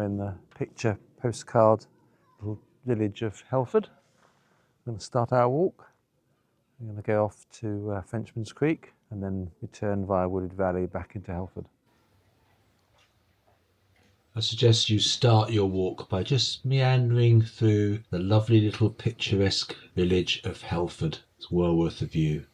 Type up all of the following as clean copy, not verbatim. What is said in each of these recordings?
in the picture postcard little village of Helford. We're going to start our walk. We're going to go off to Frenchman's Creek and then return via Woodland Valley back into Helford. I suggest you start your walk by just meandering through the lovely little picturesque village of Helford. It's well worth a view.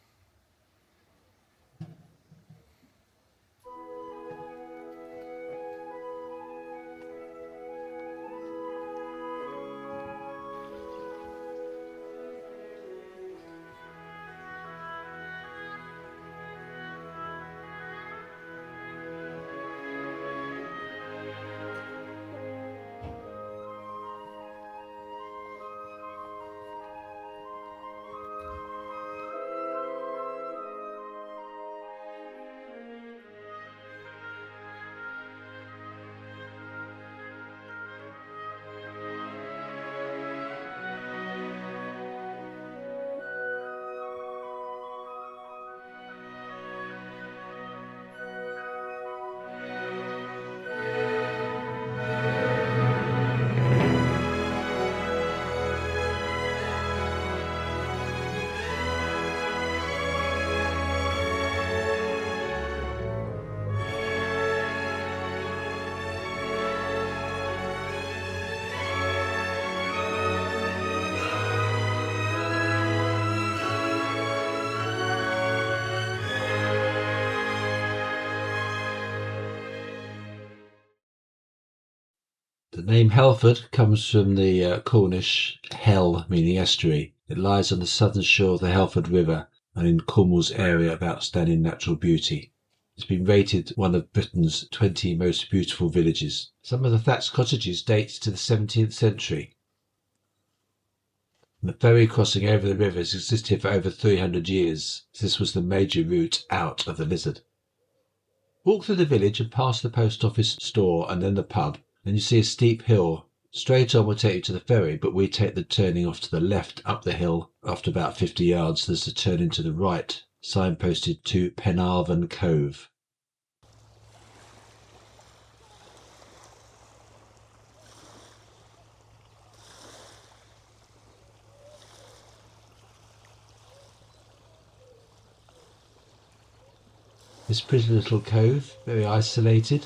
The name Helford comes from the Cornish hell, meaning estuary. It lies on the southern shore of the Helford River and in Cornwall's area of outstanding natural beauty. It's been rated one of Britain's 20 most beautiful villages. Some of the thatched cottages date to the 17th century. The ferry crossing over the river has existed for over 300 years. This was the major route out of the Lizard. Walk through the village and past the post office store and then the pub. Then you see a steep hill. Straight on will take you to the ferry, but we take the turning off to the left up the hill. After about 50 yards, there's a turning to the right, signposted to Penarvon Cove. This pretty little cove, very isolated.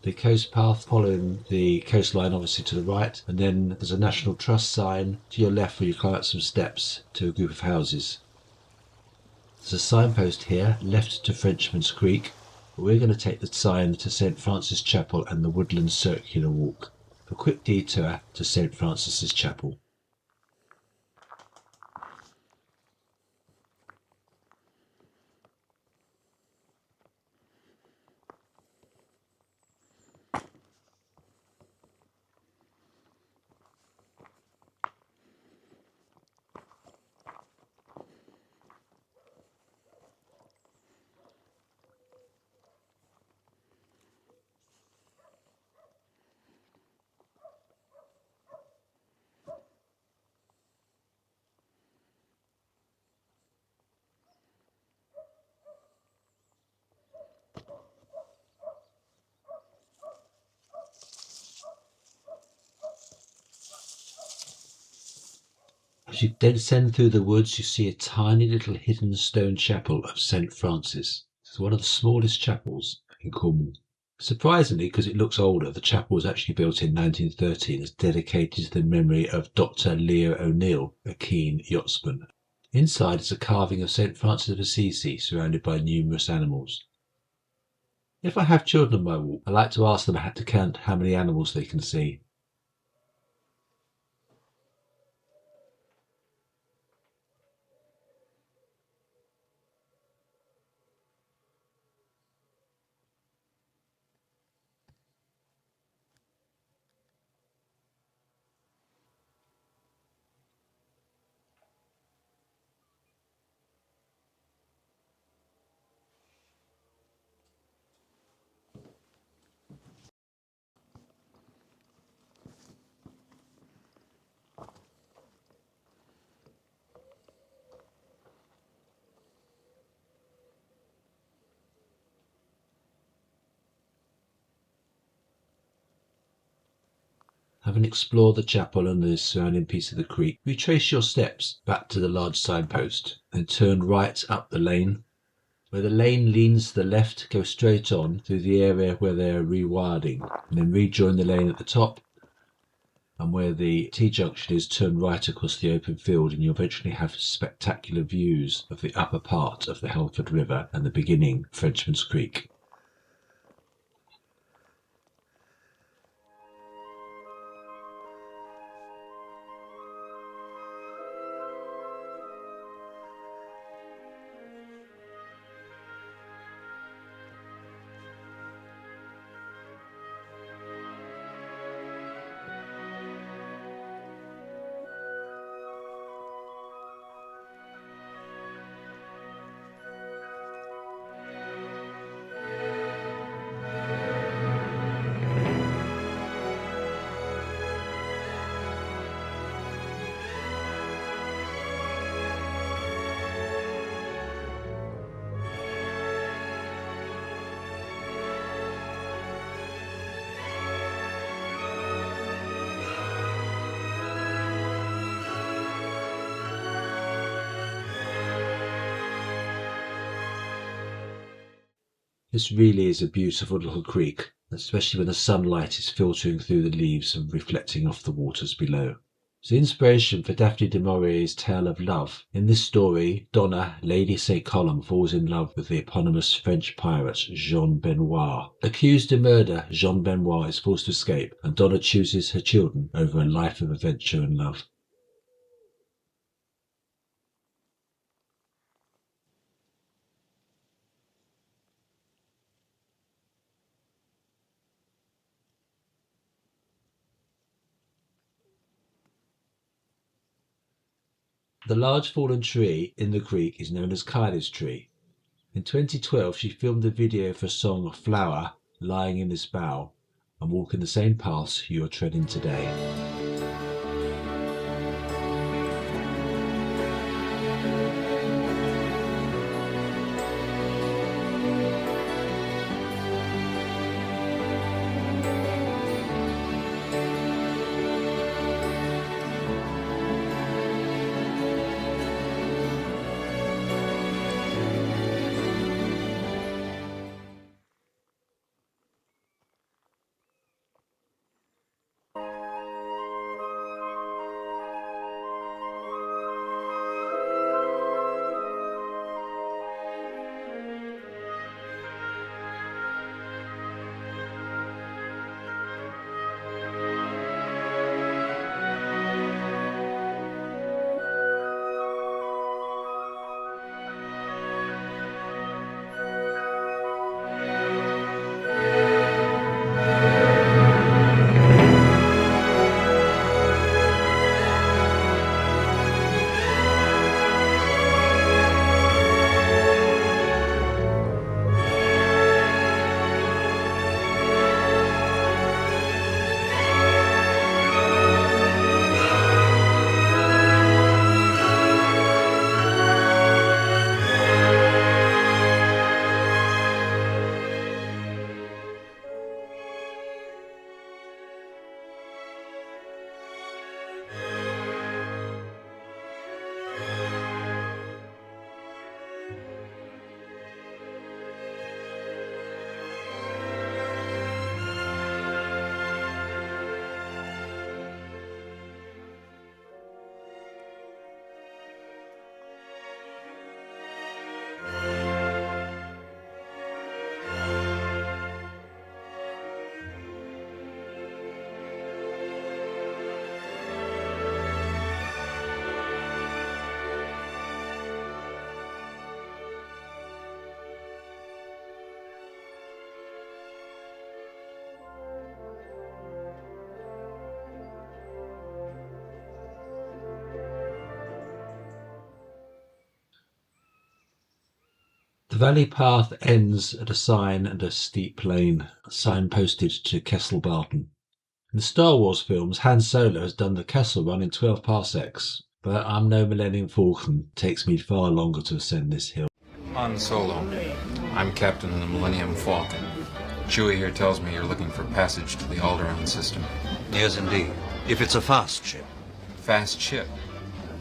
The coast path following the coastline obviously to the right, and then there's a National Trust sign to your left where you climb up some steps to a group of houses. There's a signpost here, left to Frenchman's Creek, but we're going to take the sign to St. Francis Chapel and the Woodland Circular Walk. A quick detour to St. Francis's Chapel. As you descend through the woods, you see a tiny little hidden stone chapel of St. Francis. It's one of the smallest chapels in Cornwall. Surprisingly, because it looks older, the chapel was actually built in 1913 and is dedicated to the memory of Dr. Leo O'Neill, a keen yachtsman. Inside is a carving of St. Francis of Assisi surrounded by numerous animals. If I have children on my walk, I like to ask them to count how many animals they can see. Having explored the chapel and the surrounding piece of the creek, retrace your steps back to the large signpost and turn right up the lane. Where the lane leans to the left, go straight on through the area where they are rewilding, and then rejoin the lane at the top. And where the T-junction is, turn right across the open field, and you'll eventually have spectacular views of the upper part of the Helford River and the beginning Frenchman's Creek. This really is a beautiful little creek, especially when the sunlight is filtering through the leaves and reflecting off the waters below. It's the inspiration for Daphne du Maurier's tale of love. In this story, Donna, Lady St. Column, falls in love with the eponymous French pirate Jean Benoit. Accused of murder, Jean Benoit is forced to escape, and Donna chooses her children over a life of adventure and love. The large fallen tree in the creek is known as Kylie's tree. In 2012, she filmed a video for a song Flower, lying in this bough, and walking the same paths you are treading today. The valley path ends at a sign and a steep lane, signposted to Kestle Barton. In the Star Wars films, Han Solo has done the Kestle Run in 12 parsecs, but I'm no Millennium Falcon. It takes me far longer to ascend this hill. Han Solo. I'm captain of the Millennium Falcon. Chewie here tells me you're looking for passage to the Alderaan system. Yes, indeed. If it's a fast ship. Fast ship.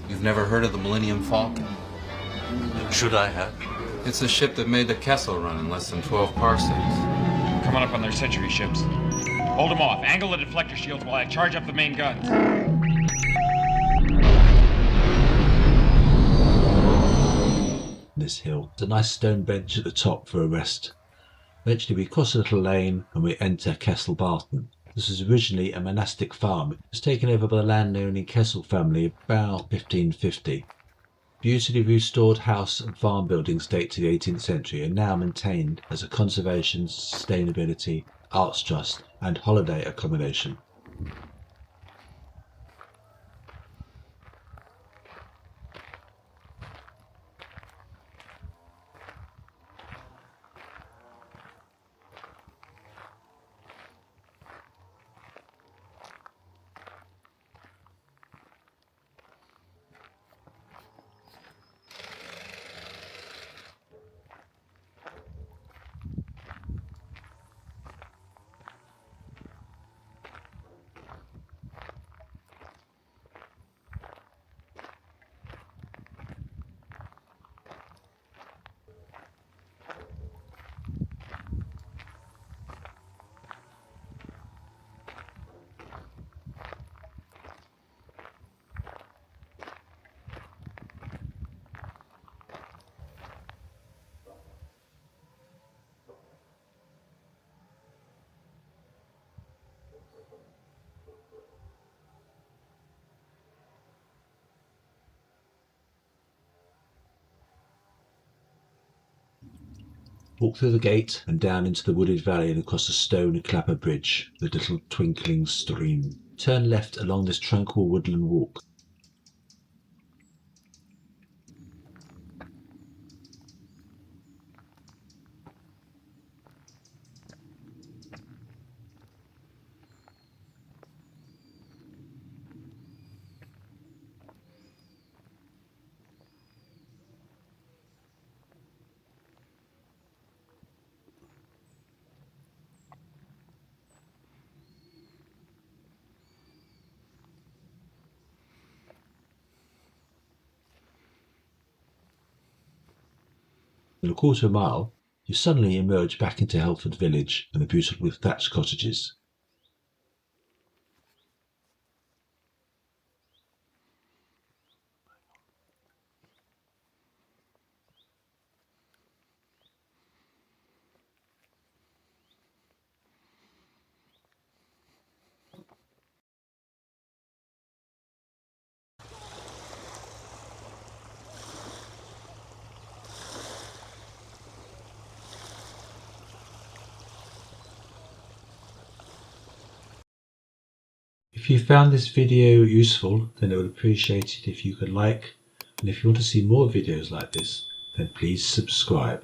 You've never heard of the Millennium Falcon? Should I have? It's a ship that made the Kestle Run in less than 12 parsecs. Coming up on their century ships. Hold them off. Angle the deflector shields while I charge up the main guns. This hill. There's a nice stone bench at the top for a rest. Eventually we cross a little lane and we enter Kestle Barton. This was originally a monastic farm. It was taken over by the landowning Kestle family about 1550. Beautifully restored house and farm buildings date to the 18th century and now maintained as a conservation, sustainability, arts trust and holiday accommodation. Walk through the gate and down into the wooded valley and across the stone clapper bridge, the little twinkling stream. Turn left along this tranquil woodland walk. In a quarter of a mile, you suddenly emerge back into Helford Village and the beautiful thatched cottages. If you found this video useful, then I would appreciate it if you could like, and if you want to see more videos like this, then please subscribe.